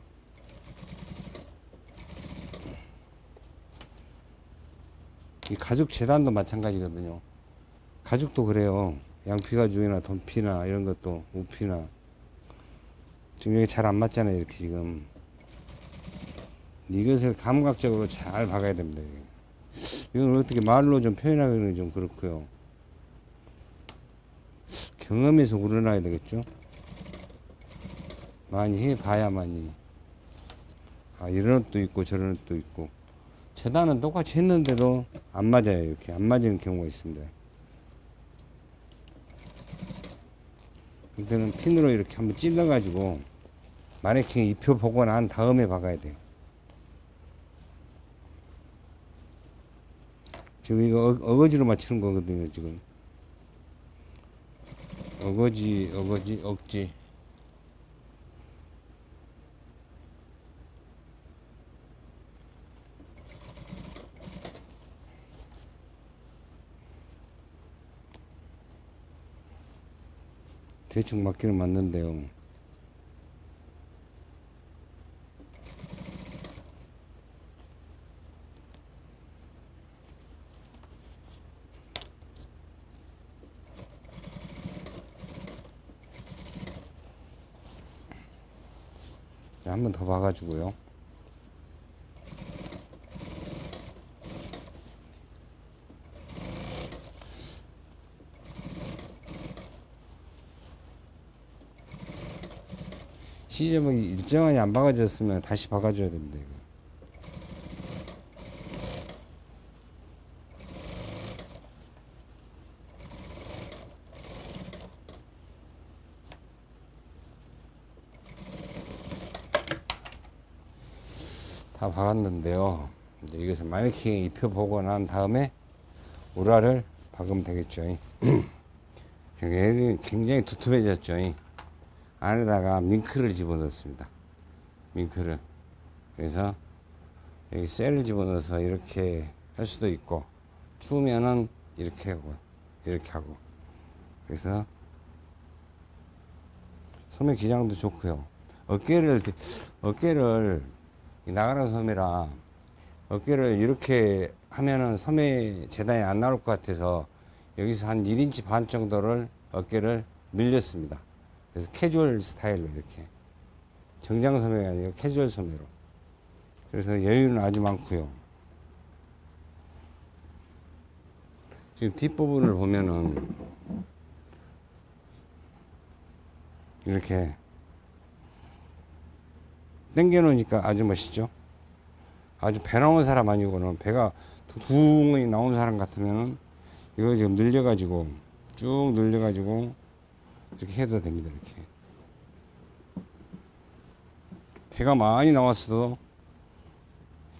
[SPEAKER 1] 이 가죽 재단도 마찬가지거든요. 가죽도 그래요. 양피 가죽이나 돈피나 이런 것도 우피나 지금 여기 잘 안 맞잖아요. 이렇게 지금 이것을 감각적으로 잘 박아야 됩니다. 이걸 어떻게 말로 좀 표현하기는 좀 그렇고요. 경험에서 우러나야 되겠죠. 많이 해봐야만이. 아, 이런 옷도 있고 저런 옷도 있고. 재단은 똑같이 했는데도 안 맞아요. 이렇게 안 맞는 경우가 있습니다. 그때는 핀으로 이렇게 한번 찔러가지고 마네킹 입혀보고 난 다음에 박아야 돼요. 지금 이거 어거지로 맞추는 거거든요. 지금 어거지 억지. 대충 맞기는 맞는데요. 한 번 더 박아주고요. C점이 일정하게 안 박아졌으면 다시 박아줘야 됩니다. 이거. 다 박았는데요. 이제 이것을 마네킹에 입혀보고 난 다음에 우라를 박으면 되겠죠. 얘는 굉장히 두툼해졌죠. 안에다가 밍크를 집어넣습니다. 밍크를. 그래서 여기 쇠를 집어넣어서 이렇게 할 수도 있고, 추우면은 이렇게 하고, 이렇게 하고. 그래서 소매 기장도 좋고요. 어깨를 나가는 소매라 어깨를 이렇게 하면은 소매 재단이 안 나올 것 같아서 여기서 한 1인치 반 정도를 어깨를 늘렸습니다. 그래서 캐주얼 스타일로 이렇게 정장 소매가 아니라 캐주얼 소매로. 그래서 여유는 아주 많고요. 지금 뒷부분을 보면은 이렇게 당겨 놓으니까 아주 멋있죠. 아주 배 나온 사람 아니고는 배가 둥둥이 나온 사람 같으면은 이거 지금 늘려가지고 쭉 늘려가지고 이렇게 해도 됩니다. 이렇게 배가 많이 나왔어도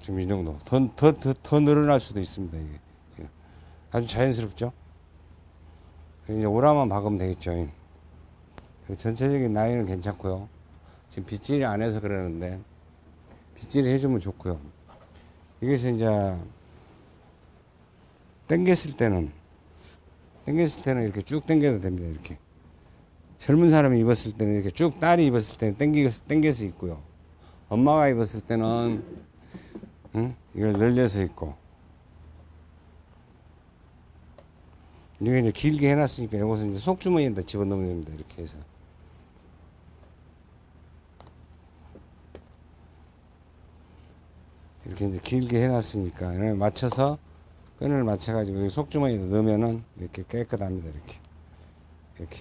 [SPEAKER 1] 지금 이 정도 더 늘어날 수도 있습니다. 이게 아주 자연스럽죠. 이제 오라만 박으면 되겠죠. 전체적인 라인은 괜찮고요. 지금 빗질이 안 해서 그러는데 빗질을 해주면 좋고요. 이것이 이제 당겼을 때는 이렇게 쭉 당겨도 됩니다. 이렇게 젊은 사람이 입었을 때는 이렇게 쭉, 딸이 입었을 때는 당겨서 입고요. 엄마가 입었을 때는 이걸 늘려서 입고. 이게 이제 길게 해놨으니까 이것은 이제 속주머니에다 집어넣으면 됩니다. 이렇게 해서. 이렇게 이제 길게 해놨으니까 맞춰서 끈을 맞춰가지고 속주머니에 넣으면은 이렇게 깨끗합니다. 이렇게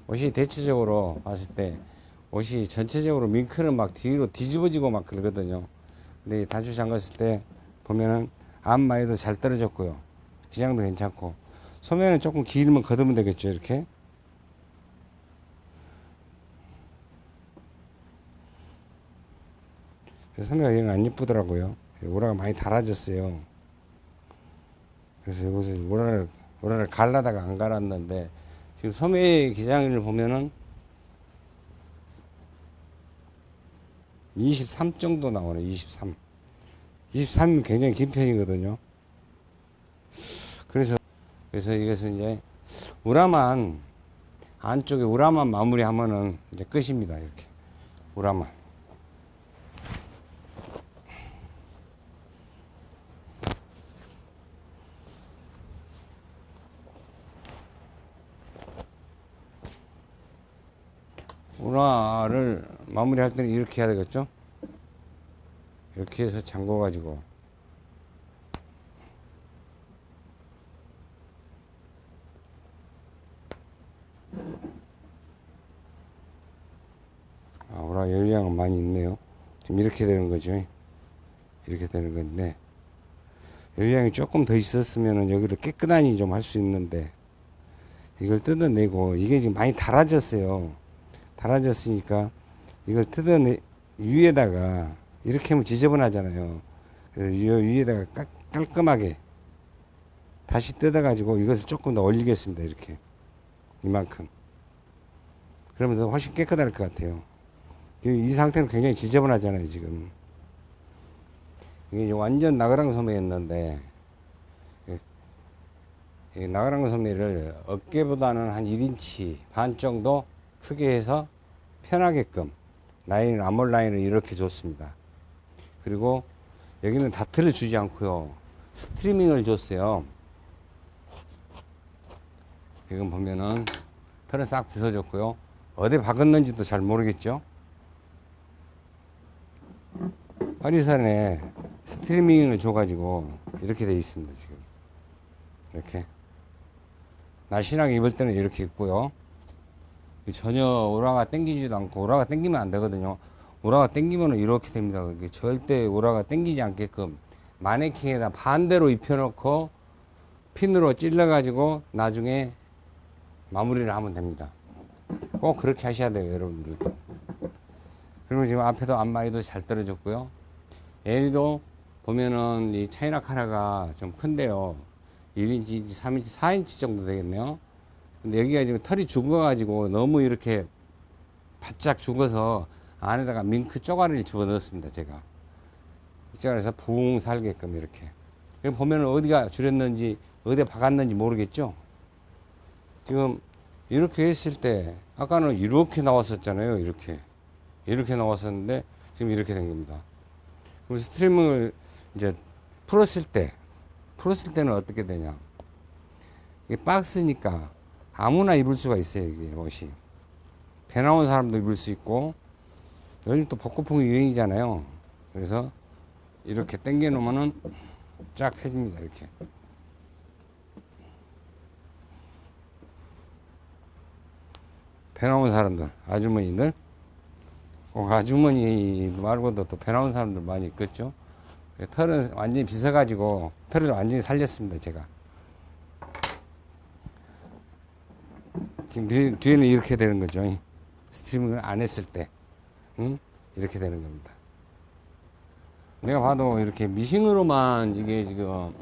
[SPEAKER 1] 옷이 대체적으로 봤을 때 옷이 전체적으로 밍크는 막 뒤로 뒤집어지고 막 그러거든요. 근데 단추 잠갔을 때 보면은 앞마에도 잘 떨어졌고요. 기장도 괜찮고 소매는 조금 길면 걷으면 되겠죠. 이렇게. 소매가 영 안 예쁘더라고요. 오라가 많이 달아졌어요. 그래서 이것을 오라를 갈라다가 안 갈았는데 지금 소매 기장을 보면은 23 정도 나오네. 23. 23이면 굉장히 긴 편이거든요. 그래서 이것은 이제 우라만 안쪽에 우라만 마무리하면은 이제 끝입니다. 이렇게 우라만. 우라를 마무리할 때는 이렇게 해야 되겠죠? 이렇게 해서 잠궈 가지고 우라 열량은 많이 있네요. 지금 이렇게 되는 거죠. 이렇게 되는 건데 열량이 조금 더 있었으면 여기를 깨끗하니 좀 할 수 있는데 이걸 뜯어내고 이게 지금 많이 달아졌어요. 달아졌으니까 이걸 뜯어내 위에다가 이렇게 하면 지저분하잖아요. 그래서 위에다가 깔끔하게 다시 뜯어 가지고 이것을 조금 더 올리겠습니다. 이렇게 이만큼. 그러면서 훨씬 깨끗할 것 같아요. 이 상태는 굉장히 지저분하잖아요. 지금 이게 완전 나그랑 소매였는데 이 나그랑 소매를 어깨보다는 한 1인치 반 정도 크게 해서 편하게끔 라인을 암홀 라인을 이렇게 줬습니다. 그리고 여기는 다트를 주지 않고요, 스트리밍을 줬어요. 지금 보면은 털은 싹 빗어졌고요. 어디 박았는지도 잘 모르겠죠. 파리산에 스트리밍을 줘가지고 이렇게 돼 있습니다. 지금 이렇게 날씬하게 입을 때는 이렇게 입고요. 전혀 오라가 당기지도 않고, 오라가 당기면 안 되거든요. 오라가 당기면 이렇게 됩니다. 절대 오라가 당기지 않게끔 마네킹에다 반대로 입혀놓고 핀으로 찔러가지고 나중에 마무리를 하면 됩니다. 꼭 그렇게 하셔야 돼요, 여러분들도. 그리고 지금 앞에도 앞마이도 잘 떨어졌고요. 얘도 보면은 이 차이나 카라가 좀 큰데요. 1인치, 3인치, 4인치 정도 되겠네요. 근데 여기가 지금 털이 죽어가지고 너무 이렇게 바짝 죽어서 안에다가 밍크 쪼가리를 집어 넣었습니다, 제가. 이쪽에서 붕 살게끔 이렇게. 여기 보면은 어디가 줄였는지, 어디에 박았는지 모르겠죠? 지금 이렇게 했을 때, 아까는 이렇게 나왔었잖아요, 이렇게. 이렇게 나왔었는데, 지금 이렇게 된 겁니다. 그럼 스트리밍을 이제 풀었을 때는 어떻게 되냐. 이게 박스니까 아무나 입을 수가 있어요, 이게 옷이. 배 나온 사람도 입을 수 있고, 요즘 또 벚꽃풍이 유행이잖아요. 그래서 이렇게 당겨 놓으면은 쫙 펴집니다, 이렇게. 배 나온 사람들, 아주머니들, 꼭 아주머니 말고도 또 배 나온 사람들 많이 있겠죠. 털은 완전히 빗어가지고 털을 완전히 살렸습니다, 제가. 지금 뒤에는 이렇게 되는 거죠. 스트리밍을 안 했을 때. 응? 이렇게 되는 겁니다. 내가 봐도 이렇게 미싱으로만 이게 지금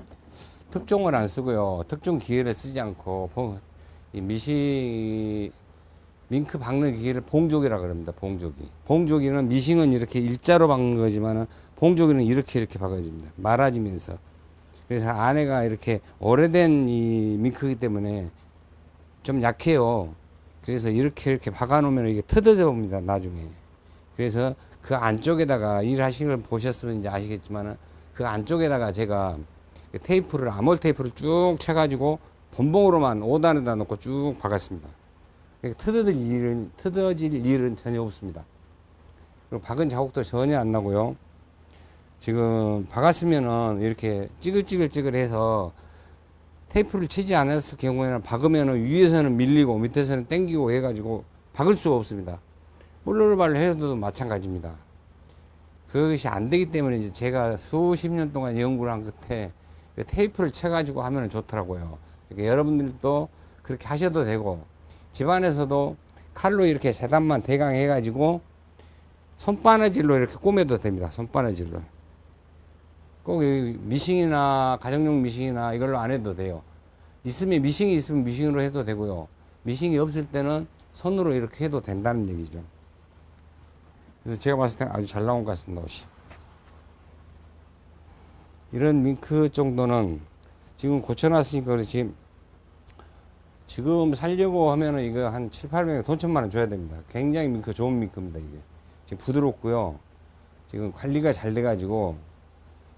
[SPEAKER 1] 특종을 안 쓰고요. 특종 기계를 쓰지 않고, 이 링크 박는 기계를 봉조기라 그럽니다. 봉조기. 봉조기는 미싱은 이렇게 일자로 박는 거지만은 봉조기는 이렇게 박아집니다. 말아지면서. 그래서 안에가 이렇게 오래된 이 밍크이기 때문에 좀 약해요. 그래서 이렇게 박아 놓으면 이게 터져져 봅니다, 나중에. 그래서 그 안쪽에다가 일하시는 걸 보셨으면 이제 아시겠지만은 그 안쪽에다가 제가 테이프를, 아몰 테이프를 쭉 쳐가지고 본봉으로만 5단에다 놓고 쭉 박았습니다. 터져질 일은 전혀 없습니다. 그리고 박은 자국도 전혀 안 나고요. 지금 박았으면은 이렇게 찌글찌글해서 테이프를 치지 않았을 경우에는 박으면은 위에서는 밀리고 밑에서는 당기고 해가지고 박을 수가 없습니다. 볼로르발을 해도 마찬가지입니다. 그것이 안 되기 때문에 이제 제가 수십 년 동안 연구를 한 끝에 테이프를 쳐가지고 하면 좋더라고요. 그러니까 여러분들도 그렇게 하셔도 되고, 집안에서도 칼로 이렇게 재단만 대강 해가지고 손바느질로 이렇게 꼬매도 됩니다. 손바느질로. 꼭 미싱이나 가정용 미싱이나 이걸로 안 해도 돼요. 미싱이 있으면 미싱으로 해도 되고요. 미싱이 없을 때는 손으로 이렇게 해도 된다는 얘기죠. 그래서 제가 봤을 때 아주 잘 나온 것 같습니다, 옷이. 이런 밍크 정도는 지금 고쳐놨으니까 그렇지, 지금 살려고 하면은 이거 한 7, 800원, 돈 1,000만 원 줘야 됩니다. 굉장히 밍크, 좋은 밍크입니다, 이게. 지금 부드럽고요. 지금 관리가 잘 돼가지고,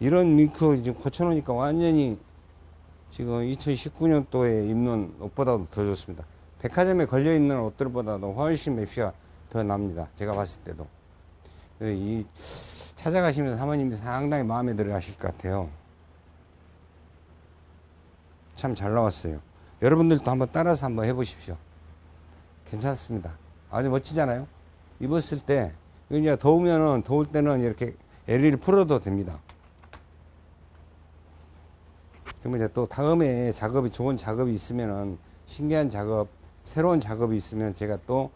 [SPEAKER 1] 이런 밍크 지금 고쳐놓으니까 완전히 지금 2019년도에 입는 옷보다도 더 좋습니다. 백화점에 걸려있는 옷들보다도 훨씬 매피가 더 납니다. 제가 봤을 때도. 이 찾아가시면 사모님이 상당히 마음에 들어 하실 것 같아요. 참 잘 나왔어요. 여러분들도 한번 따라서 한번 해보십시오. 괜찮습니다. 아주 멋지잖아요. 입었을 때, 이제 더우면은, 더울 때는 이렇게 LE를 풀어도 됩니다. 그러면 이제 또 다음에 작업이, 좋은 작업이 있으면은, 신기한 작업, 새로운 작업이 있으면 제가 또